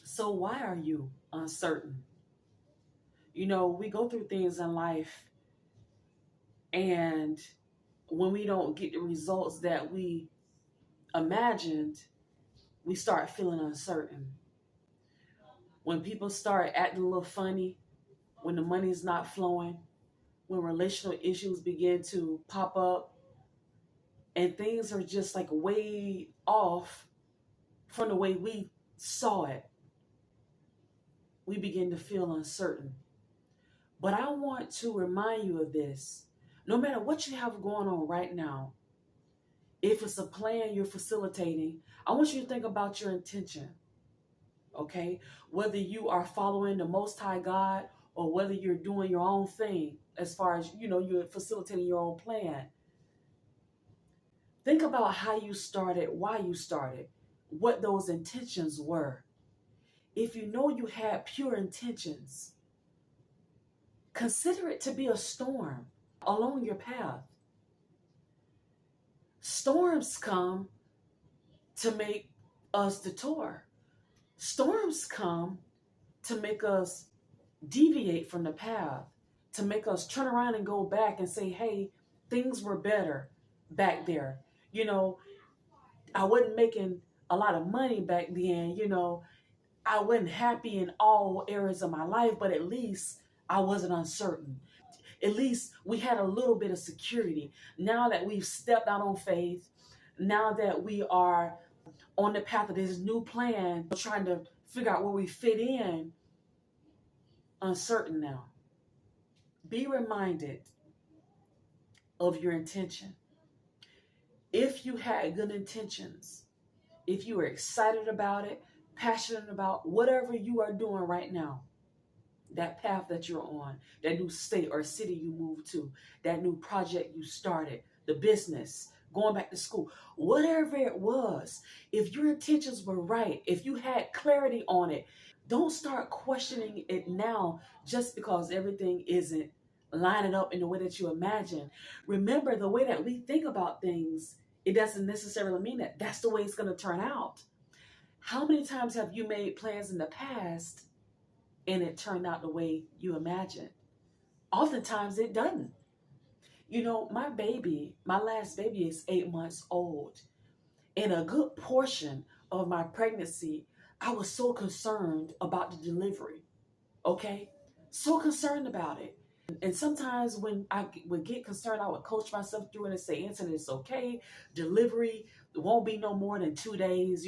So why are you uncertain? We go through things in life, and when we don't get the results that we imagined, we start feeling uncertain. When people start acting a little funny, when the money's not flowing, when relational issues begin to pop up, and things are just like way off from the way we saw it, we begin to feel uncertain. But I want to remind you of this. No matter what you have going on right now, if it's a plan you're facilitating, I want you to think about your intention, okay? Whether you are following the Most High God or whether you're doing your own thing as far as, you're facilitating your own plan. Think about how you started, why you started, what those intentions were. If you know you had pure intentions, consider it to be a storm along your path. Storms come to make us detour. Storms come to make us deviate from the path, to make us turn around and go back and say, hey, things were better back there. I wasn't making a lot of money back then. I wasn't happy in all areas of my life, but at least I wasn't uncertain. At least we had a little bit of security. Now that we've stepped out on faith, now that we are on the path of this new plan, trying to figure out where we fit in, uncertain now. Be reminded of your intention. If you had good intentions, if you were excited about it, passionate about whatever you are doing right now, that path that you're on, that new state or city you moved to, that new project you started, the business, going back to school, whatever it was, if your intentions were right, if you had clarity on it, don't start questioning it now just because everything isn't lining up in the way that you imagine. Remember, the way that we think about things, it doesn't necessarily mean that that's the way it's going to turn out. How many times have you made plans in the past and it turned out the way you imagined? Oftentimes it doesn't. My last baby is 8 months old. And a good portion of my pregnancy, I was so concerned about the delivery. Okay? So concerned about it. And sometimes when I would get concerned, I would coach myself through it and say, Antoinette, it's okay. Delivery, it won't be no more than 2 days,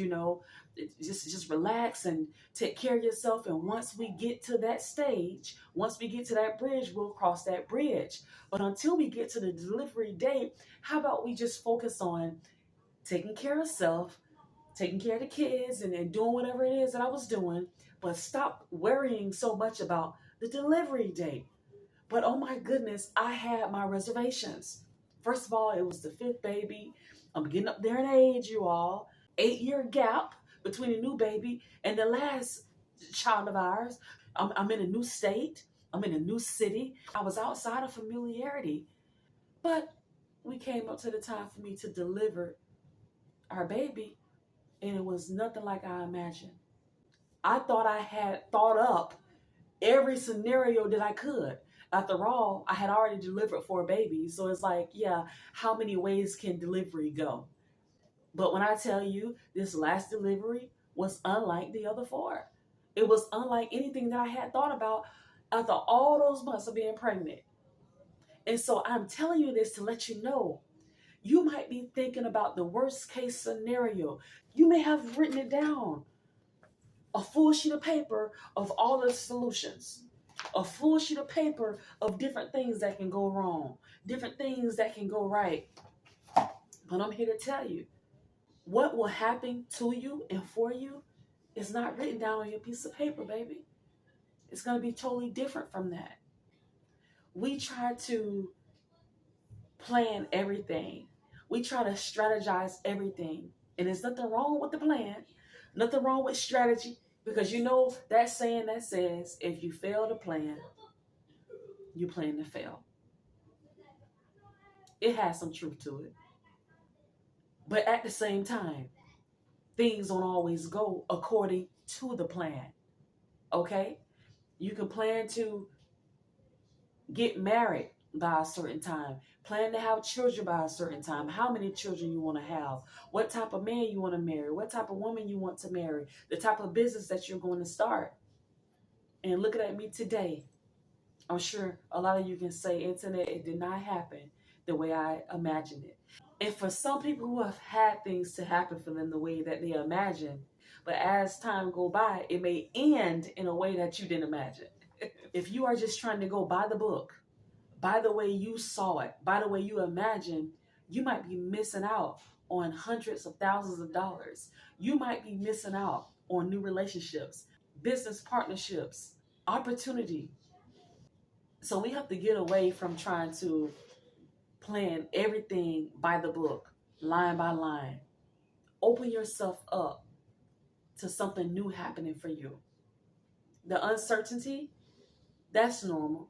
just relax and take care of yourself. And once we get to that stage, once we get to that bridge, we'll cross that bridge. But until we get to the delivery date, how about we just focus on taking care of self, taking care of the kids, and doing whatever it is that I was doing, but stop worrying so much about the delivery date. But oh my goodness, I had my reservations. First of all, it was the fifth baby. I'm getting up there in age, you all. 8-year gap between the new baby and the last child of ours. I'm in a new state. I'm in a new city. I was outside of familiarity. But we came up to the time for me to deliver our baby, and it was nothing like I imagined. I thought I had thought up every scenario that I could. After all, I had already delivered 4 babies. So it's like, yeah, how many ways can delivery go? But when I tell you this last delivery was unlike the other 4, it was unlike anything that I had thought about after all those months of being pregnant. And so I'm telling you this to let you know, you might be thinking about the worst case scenario. You may have written it down, a full sheet of paper of all the solutions, a full sheet of paper of different things that can go wrong, different things that can go right. But I'm here to tell you, what will happen to you and for you is not written down on your piece of paper, baby. It's going to be totally different from that. We try to plan everything. We try to strategize everything. And there's nothing wrong with the plan, nothing wrong with strategy, because you know that saying that says, if you fail to plan, you plan to fail. It has some truth to it. But at the same time, things don't always go according to the plan. Okay? You can plan to get married by a certain time, plan to have children by a certain time, how many children you want to have, what type of man you want to marry, what type of woman you want to marry, the type of business that you're going to start. And looking at me today, I'm sure a lot of you can say, Antoinette, it did not happen the way I imagined it. And for some people who have had things to happen for them the way that they imagined, but as time go by, it may end in a way that you didn't imagine. If you are just trying to go by the book, by the way you saw it, by the way you imagined, you might be missing out on hundreds of thousands of dollars. You might be missing out on new relationships, business partnerships, opportunity. So we have to get away from trying to plan everything by the book, line by line. Open yourself up to something new happening for you. The uncertainty, that's normal.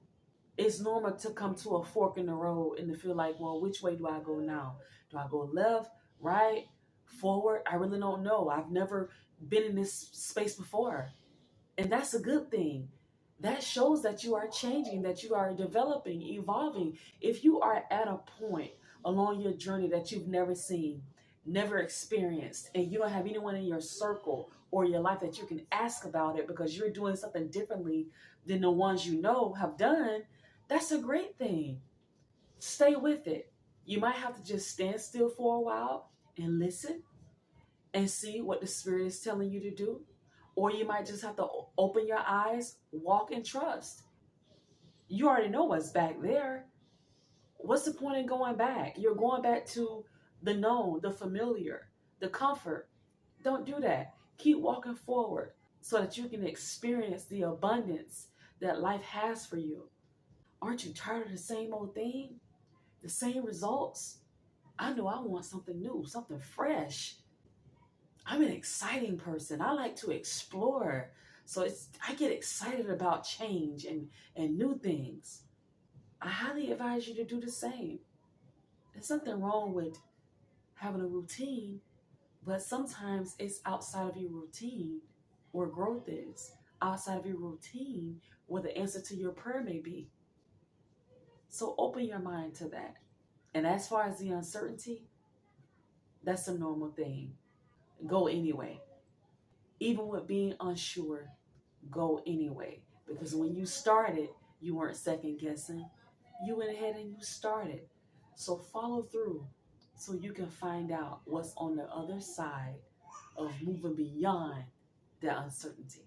It's normal to come to a fork in the road and to feel like, well, which way do I go now? Do I go left, right, forward? I really don't know. I've never been in this space before. And that's a good thing. That shows that you are changing, that you are developing, evolving. If you are at a point along your journey that you've never seen, never experienced, and you don't have anyone in your circle or your life that you can ask about it because you're doing something differently than the ones you know have done, that's a great thing. Stay with it. You might have to just stand still for a while and listen and see what the Spirit is telling you to do. Or you might just have to open your eyes, walk in trust. You already know what's back there. What's the point in going back? You're going back to the known, the familiar, the comfort. Don't do that. Keep walking forward so that you can experience the abundance that life has for you. Aren't you tired of the same old thing? The same results? I know I want something new, something fresh. I'm an exciting person. I like to explore. So I get excited about change and new things. I highly advise you to do the same. There's nothing wrong with having a routine, but sometimes it's outside of your routine where growth is. Outside of your routine where the answer to your prayer may be. So open your mind to that. And as far as the uncertainty, that's a normal thing. Go anyway. Even with being unsure, go anyway. Because when you started, you weren't second guessing. You went ahead and you started. So follow through so you can find out what's on the other side of moving beyond that uncertainty.